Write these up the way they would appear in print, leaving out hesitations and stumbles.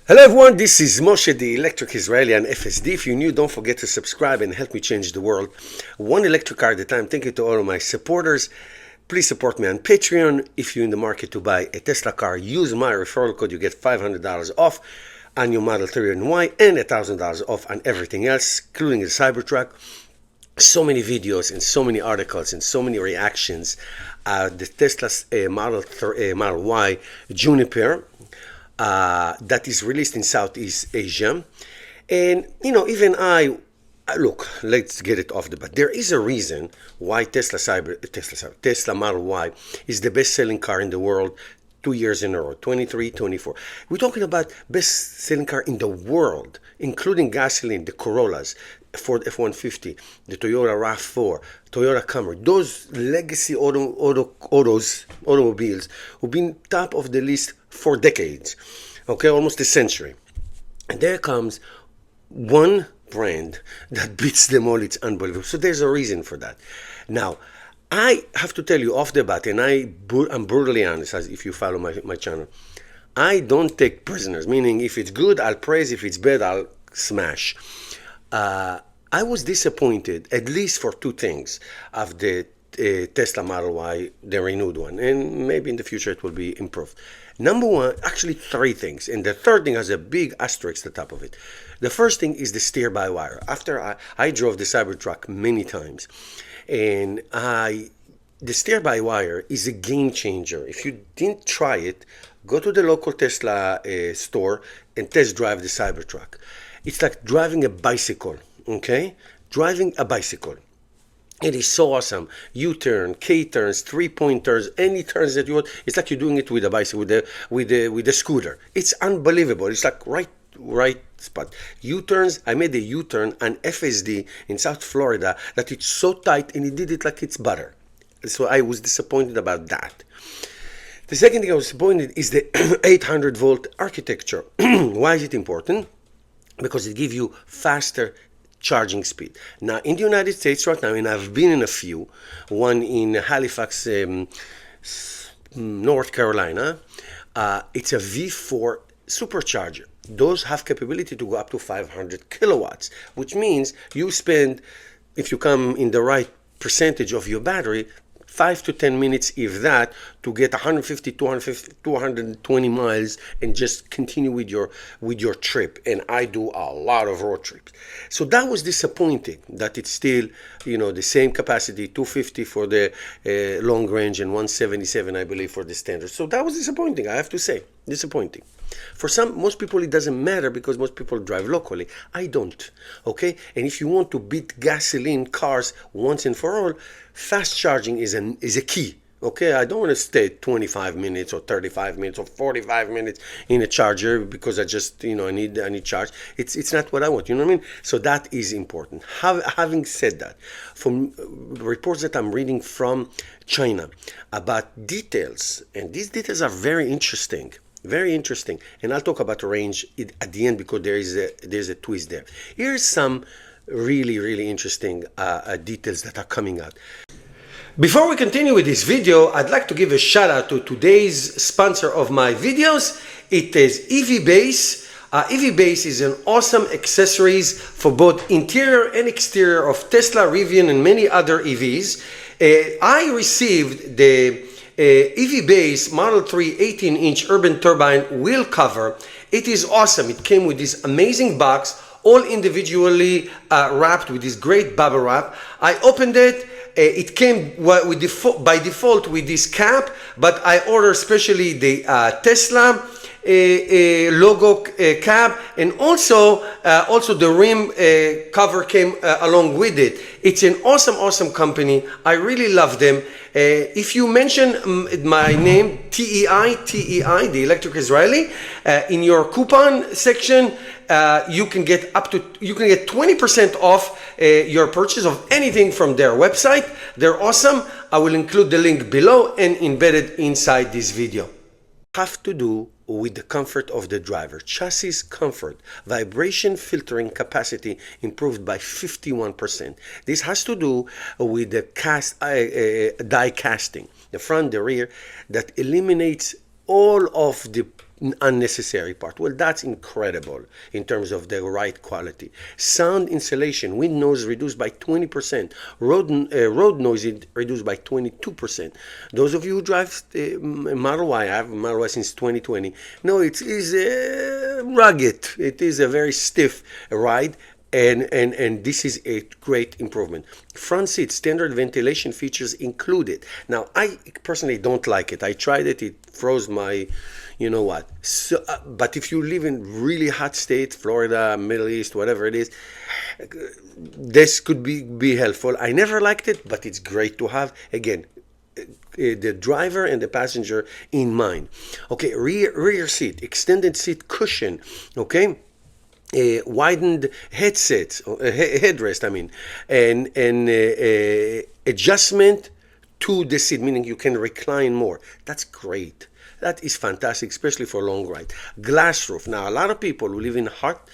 Hello everyone, this is Moshe, the Electric Israeli and FSD. If you're new, don't forget to subscribe and help me change the world. One electric car at a time. Thank you to all of my supporters. Please support me on Patreon. If you're in the market to buy a Tesla car, use my referral code. You get $500 off on your Model 3 and Y and $1,000 off on everything else, including the Cybertruck. So many videos and so many articles and so many reactions. The Tesla's Model Y Juniper that is released in Southeast Asia. And, even look, let's get it off the bat. There is a reason why Tesla Model Y is the best-selling car in the world 2 years in a row, 23, 24. We're talking about best-selling car in the world, including gasoline, the Corollas, Ford F-150, the Toyota RAV4, Toyota Camry, those legacy automobiles who've been top of the list for decades, okay, almost a century. And there comes one brand that beats them all. It's unbelievable. So there's a reason for that. Now, I have to tell you off the bat, and I'm brutally honest, as if you follow my channel, I don't take prisoners, meaning if it's good, I'll praise, if it's bad, I'll smash. I was disappointed, at least for two things, of the Tesla Model Y, the renewed one, and maybe in the future it will be improved. Number one, actually three things, and the third thing has a big asterisk at the top of it. The first thing is the steer-by-wire. After I drove the Cybertruck many times, and the steer-by-wire is a game changer. If you didn't try it, go to the local Tesla store and test drive the Cybertruck. It's like driving a bicycle, okay? Driving a bicycle. It is so awesome. U-turn, K-turns, three-point turns, any turns that you want. It's like you're doing it with a bicycle, with a scooter. It's unbelievable. It's like right spot. U-turns. I made a U-turn on FSD in South Florida that it's so tight, and it did it like it's butter. So I was disappointed about that. The second thing I was disappointed is the 800-volt architecture. Why is it important? Because it gives you faster charging speed. Now, in the United States right now, and I've been in a few, one in Halifax, North Carolina, it's a V4 supercharger. Those have capability to go up to 500 kilowatts, which means you spend, if you come in the right percentage of your battery, 5 to 10 minutes, if that, to get 150, 220 miles and just continue with your trip. And I do a lot of road trips. So that was disappointing that it's still, the same capacity, 250 for the long range and 177, I believe, for the standard. So that was disappointing, I have to say. Disappointing. For most people, it doesn't matter because most people drive locally. I don't, okay? And if you want to beat gasoline cars once and for all, fast charging is a key, okay? I don't want to stay 25 minutes or 35 minutes or 45 minutes in a charger because I just, I need charge. It's not what I want, you know what I mean? So that is important. Having said that, from reports that I'm reading from China about details, and these details are very interesting. Very interesting, and I'll talk about range at the end because there's a twist there. Here's some really interesting details that are coming out. Before we continue with this video, I'd like to give a shout out to today's sponsor of my videos. It is EV Base. EV Base is an awesome accessories for both interior and exterior of Tesla, Rivian, and many other EVs. I received the EV Base Model 3 18-inch urban turbine wheel cover. It is awesome. It came with this amazing box, all individually wrapped with this great bubble wrap. I opened it. It came by default with this cap, but I ordered especially the Tesla logo cap, and also the rim cover came along with it. It's an awesome company. I really love them. If you mention my name, TEI, the Electric Israeli, in your coupon section, you can get 20% off your purchase of anything from their website. They're awesome. I will include the link below and embedded inside this video. Have to do with the comfort of the driver. Chassis comfort, vibration filtering capacity improved by 51%. This has to do with the die casting, the front, the rear, that eliminates all of the unnecessary part. Well, that's incredible in terms of the ride quality. Sound insulation, wind noise reduced by 20%, road noise reduced by 22%. Those of you who drive Model Y, I have a Model Y since 2020, no, it is rugged. It is a very stiff ride. And this is a great improvement. Front seat standard ventilation features included. Now, I personally don't like it. I tried it. It froze my, you know what. So, but if you live in really hot states, Florida, Middle East, whatever it is, this could be helpful. I never liked it, but it's great to have. Again, the driver and the passenger in mind. Okay, rear seat, extended seat cushion. Okay. Widened headrest, I mean, and adjustment to the seat, meaning you can recline more. That's great. That is fantastic, especially for long ride. Glass roof. Now, a lot of people who live in hot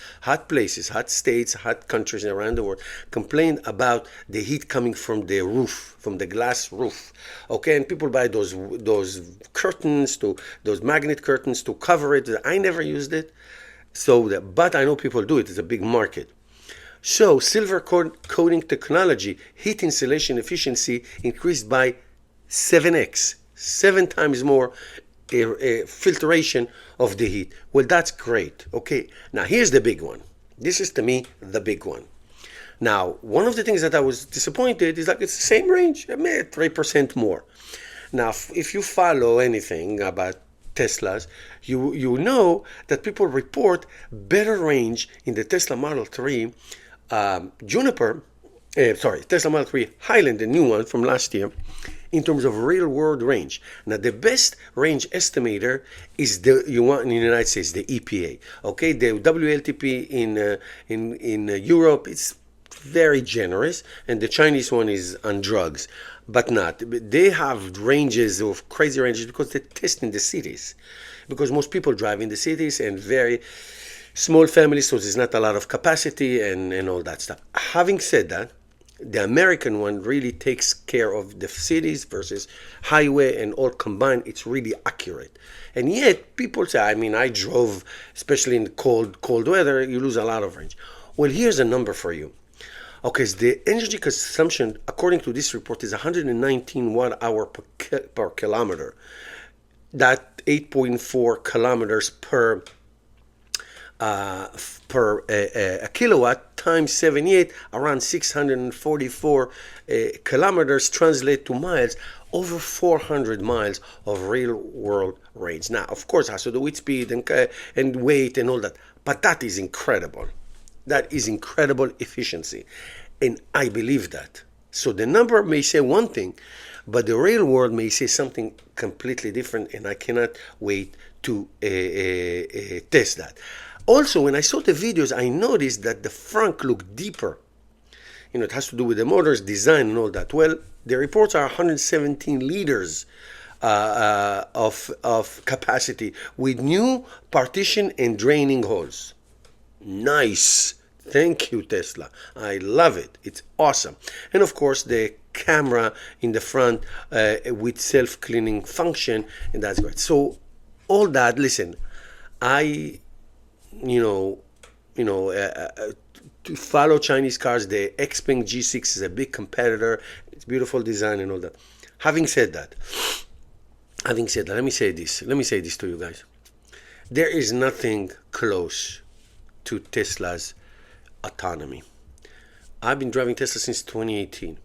places, hot states, hot countries around the world complain about the heat coming from the roof, from the glass roof. Okay, and people buy those curtains, those magnet curtains to cover it. I never used it. So, but I know people do it. It's a big market. So, silver coating technology, heat insulation efficiency increased by 7x, 7 times more filtration of the heat. Well, that's great. Okay, now here's the big one. This is, to me, the big one. Now, one of the things that I was disappointed is like it's the same range, 3% more. Now, if you follow anything about Teslas, you know that people report better range in the Tesla Model 3 Tesla Model 3 Highland, the new one from last year, in terms of real world range. Now, the best range estimator is in the United States, the EPA. Okay, the WLTP in Europe, it's very generous, and the Chinese one is on drugs, but not. They have ranges of crazy ranges because they test in the cities, because most people drive in the cities and very small families, so there's not a lot of capacity and all that stuff. Having said that, the American one really takes care of the cities versus highway and all combined. It's really accurate. And yet people say, I mean, I drove, especially in cold weather, you lose a lot of range. Well, here's a number for you. Okay, so the energy consumption, according to this report, is 119 watt-hour per kilometer. That 8.4 kilometers per kilowatt times 78, around 644 kilometers, translate to miles, over 400 miles of real-world range. Now, of course, it has to do with speed and weight and all that, but that is incredible. That is incredible efficiency. And I believe that. So the number may say one thing, but the real world may say something completely different, and I cannot wait to test that. Also, when I saw the videos, I noticed that the front looked deeper. You know, it has to do with the motor's design and all that. Well, the reports are 117 liters of capacity with new partition and draining holes. Nice. Thank you, Tesla. I love it. It's awesome. And of course, the camera in the front with self-cleaning function, and that's great. So all that, listen, to follow Chinese cars, the Xpeng G6 is a big competitor. It's beautiful design and all that. Having said that, let me say this to you guys. There is nothing close to Tesla's autonomy. I've been driving Tesla since 2018,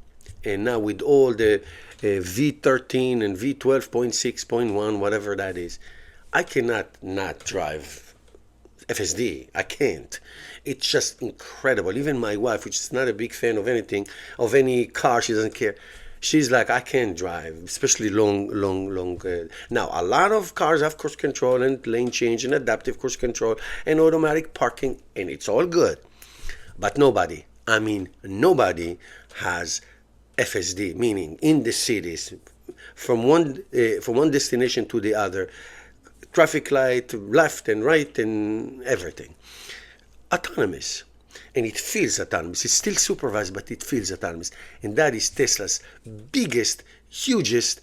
and now with all the V13 and V12.6.1, whatever that is, I cannot not drive FSD. I can't. It's just incredible. Even my wife, which is not a big fan of anything, of any car, she doesn't care. She's like, I can't drive, especially long. Now, a lot of cars have cruise control and lane change and adaptive cruise control and automatic parking, and it's all good. But nobody has FSD, meaning in the cities, from one destination to the other, traffic light, left and right and everything. Autonomous. And it feels autonomous. It's still supervised, but it feels autonomous. And that is Tesla's biggest, hugest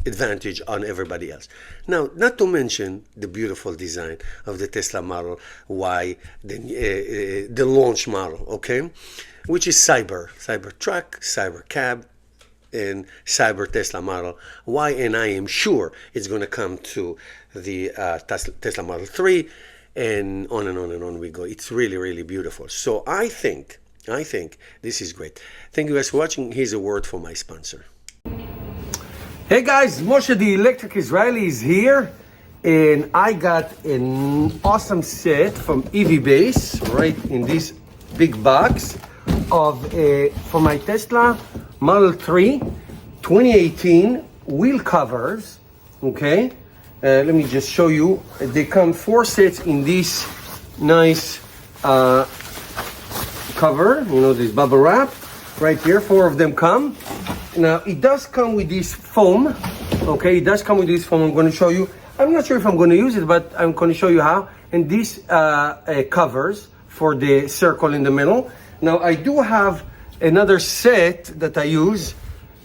advantage on everybody else. Now, not to mention the beautiful design of the Tesla Model Y, the launch model, okay, which is Cyber Truck, Cyber Cab, and Cyber Tesla Model Y, and I am sure it's going to come to the Tesla Model 3, and on and on and on we go. It's really, really beautiful. So I think this is great. Thank you guys for watching. Here's a word from my sponsor. Hey guys, Moshe the Electric Israeli is here, and I got an awesome set from EV Base right in this big box of for my Tesla Model 3 2018 wheel covers. Okay, let me just show you. They come 4 sets in this nice cover, you know, this bubble wrap right here. 4 of them come. Now it does come with this foam. Okay, it does come with this foam. I'm going to show you. I'm not sure if I'm going to use it, but I'm going to show you how. And these covers for the circle in the middle. Now I do have another set that I use,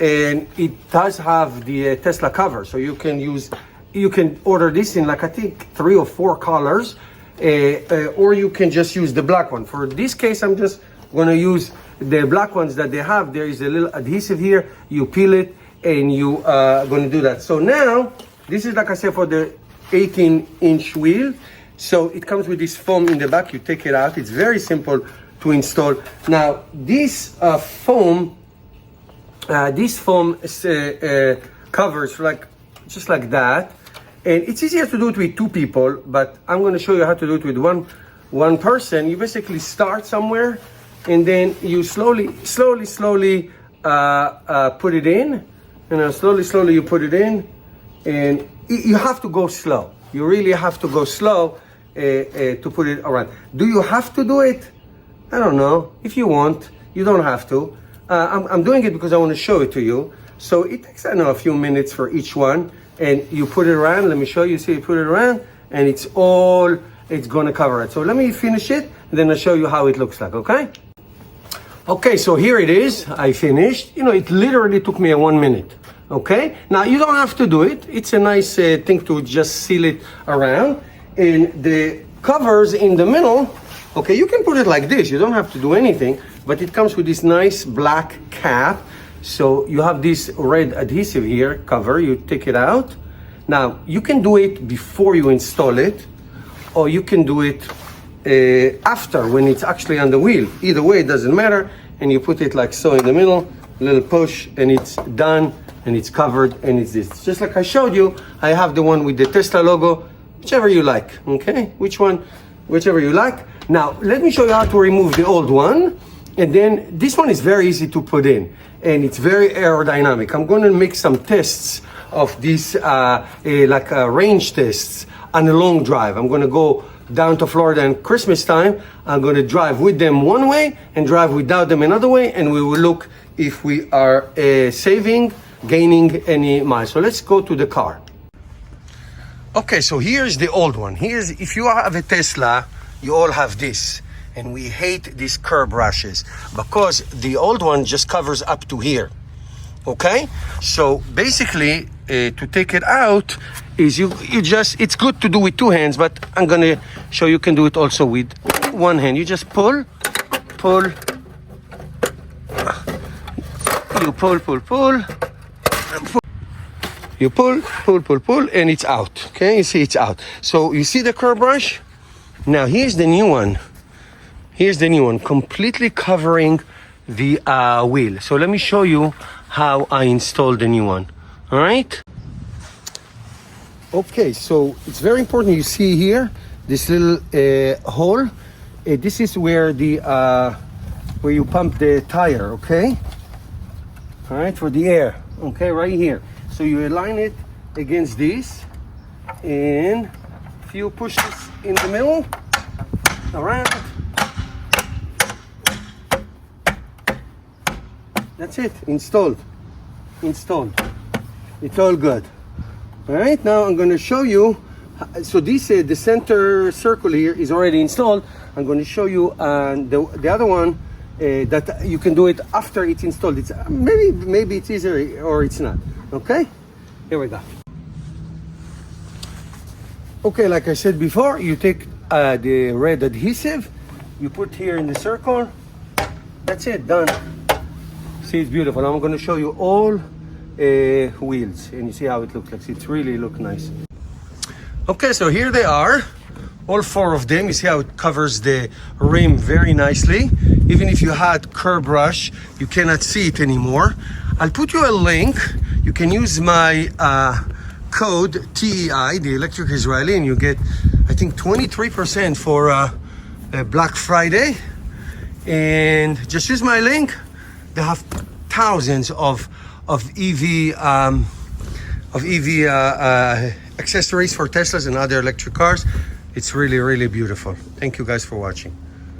and it does have the Tesla cover. So you can order this in, like, I think 3 or 4 colors, or you can just use the black one. For this case, I'm just going to use the black ones that they have. There is a little adhesive here. You peel it, and you are going to do that. So now, this is, like I said, for the 18-inch wheel. So it comes with this foam in the back. You take it out. It's very simple to install. Now, this foam covers just like that. And it's easier to do it with 2 people, but I'm going to show you how to do it with one person. You basically start somewhere, and then you slowly put it in. Slowly you put it in, and you have to go slow. You really have to go slow to put it around. Do you have to do it? I don't know. If you want, you don't have to. I'm doing it because I want to show it to you. So it takes, I don't know, a few minutes for each one, and you put it around. Let me show you. See, you put it around, and it's going to cover it. So let me finish it, and then I'll show you how it looks like, okay? Okay, so here it is. I finished. You know, it literally took me 1 minute. Okay? Now, you don't have to do it. It's a nice thing to just seal it around. And the covers in the middle, okay, you can put it like this. You don't have to do anything. But it comes with this nice black cap. So you have this red adhesive here, cover. You take it out. Now, you can do it before you install it, or you can do it after, when it's actually on the wheel. Either way, it doesn't matter. And you put it like so in the middle, a little push, and it's done, and it's covered, and it's this. Just like I showed you, I have the one with the Tesla logo, whichever you like, okay? Whichever you like. Now, let me show you how to remove the old one. And then this one is very easy to put in, and it's very aerodynamic. I'm going to make some tests of these, range tests on a long drive. I'm going to go down to Florida in Christmas time. I'm going to drive with them one way and drive without them another way, and we will look if we are gaining any miles. So let's go to the car. Okay, so here's the old one. If you have a Tesla, you all have this. And we hate these curb rashes because the old one just covers up to here. Okay? So basically, to take it out is it's good to do with 2 hands, but I'm going to show you can do it also with 1 hand. You just pull. You pull. You pull, and it's out. Okay? You see it's out. So you see the curb rash? Now here's the new one. Completely covering the wheel. So let me show you how I installed the new one. All right? Okay, so it's very important. You see here, this little hole. This is where where you pump the tire, okay? All right, for the air, okay, right here. So you align it against this, and if you push this in the middle, around, that's it, installed. It's all good. All right, now I'm going to show you. So this, the center circle here is already installed. I'm going to show you the other one that you can do it after it's installed. It's maybe it's easier or it's not. Okay, Here we go. Okay, like I said before, you take the red adhesive, you put here in the circle. That's it, done. See, it's beautiful. I'm going to show you all wheels, and you see how it looks like. It's really look nice. Okay, so here they are, all 4 of them. You see how it covers the rim very nicely. Even if you had curb brush, you cannot see it anymore. I'll put you a link. You can use my code TEI, the Electric Israeli, and you get, I think, 23% for Black Friday. And just use my link. They have thousands of EV accessories for Teslas and other electric cars. It's really, really beautiful. Thank you guys for watching.